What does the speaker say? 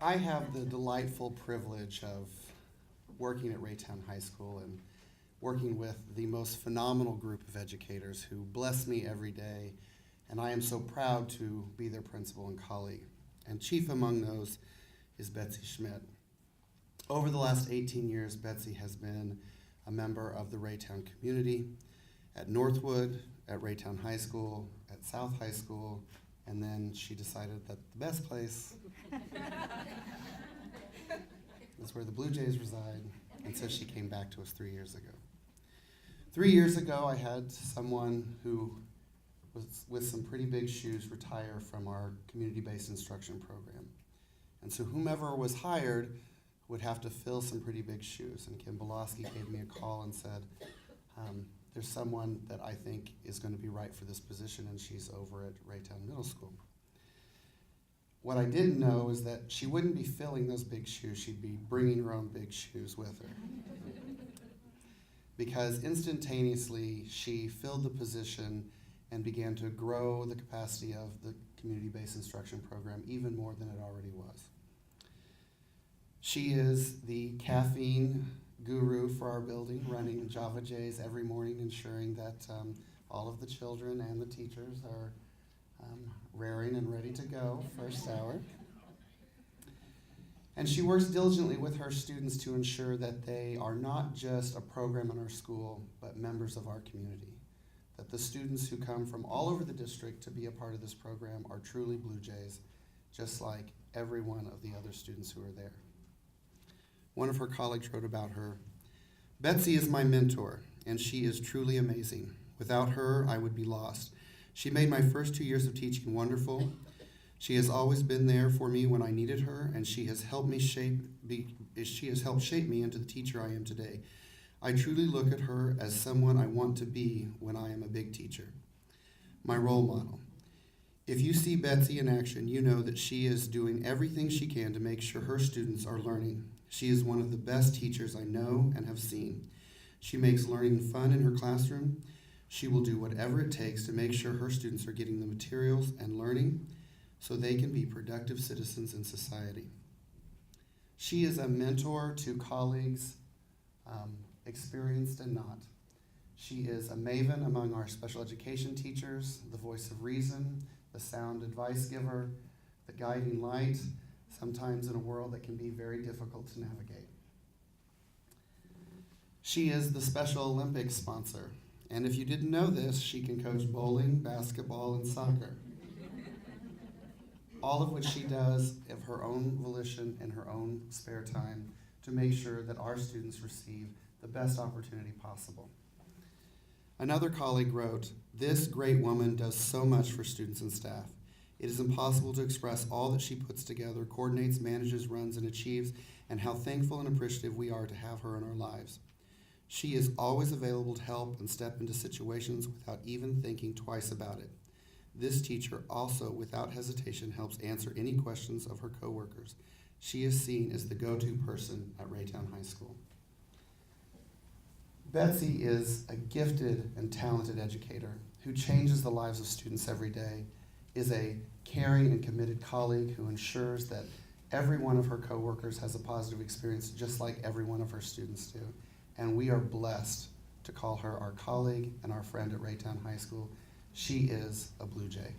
I have the delightful privilege of working at Raytown High School and working with the most phenomenal group of educators who bless me every day, and I am so proud to be their principal and colleague. And chief among those is Betsy Schmit. Over the last 18 years, Betsy has been a member of the Raytown community at Northwood, at Raytown High School, at South High School, and then she decided that the best place is where the Blue Jays reside, and so she came back to us 3 years ago. 3 years ago, I had someone who was with some pretty big shoes retire from our community-based instruction program. And so whomever was hired would have to fill some pretty big shoes. And Kim Bolosky gave me a call and said, there's someone that I think is going to be right for this position, and she's over at Raytown Middle School. What I didn't know is that she wouldn't be filling those big shoes, she'd be bringing her own big shoes with her. Because instantaneously, she filled the position and began to grow the capacity of the community-based instruction program even more than it already was. She is the caffeine guru for our building, running Java Jays every morning, ensuring that all of the children and the teachers are raring and ready to go first hour. And she works diligently with her students to ensure that they are not just a program in our school, but members of our community. That the students who come from all over the district to be a part of this program are truly Blue Jays, just like every one of the other students who are there. One of her colleagues wrote about her, "Betsy is my mentor, and she is truly amazing. Without her, I would be lost. She made my first 2 years of teaching wonderful. She has always been there for me when I needed her, and she has helped shape me into the teacher I am today. I truly look at her as someone I want to be when I am a big teacher. My role model. If you see Betsy in action, you know that she is doing everything she can to make sure her students are learning. She is one of the best teachers I know and have seen. She makes learning fun in her classroom. She will do whatever it takes to make sure her students are getting the materials and learning so they can be productive citizens in society. She is a mentor to colleagues, experienced and not. She is a maven among our special education teachers, the voice of reason, the sound advice giver, the guiding light, sometimes in a world that can be very difficult to navigate. She is the Special Olympics sponsor, and if you didn't know this, she can coach bowling, basketball, and soccer. All of which she does of her own volition in her own spare time to make sure that our students receive the best opportunity possible. Another colleague wrote, "This great woman does so much for students and staff. It is impossible to express all that she puts together, coordinates, manages, runs, and achieves, and how thankful and appreciative we are to have her in our lives. She is always available to help and step into situations without even thinking twice about it. This teacher also, without hesitation, helps answer any questions of her coworkers. She is seen as the go-to person at Raytown High School." Betsy is a gifted and talented educator who changes the lives of students every day, is a caring and committed colleague who ensures that every one of her coworkers has a positive experience just like every one of her students do. And we are blessed to call her our colleague and our friend at Raytown High School. She is a Blue Jay.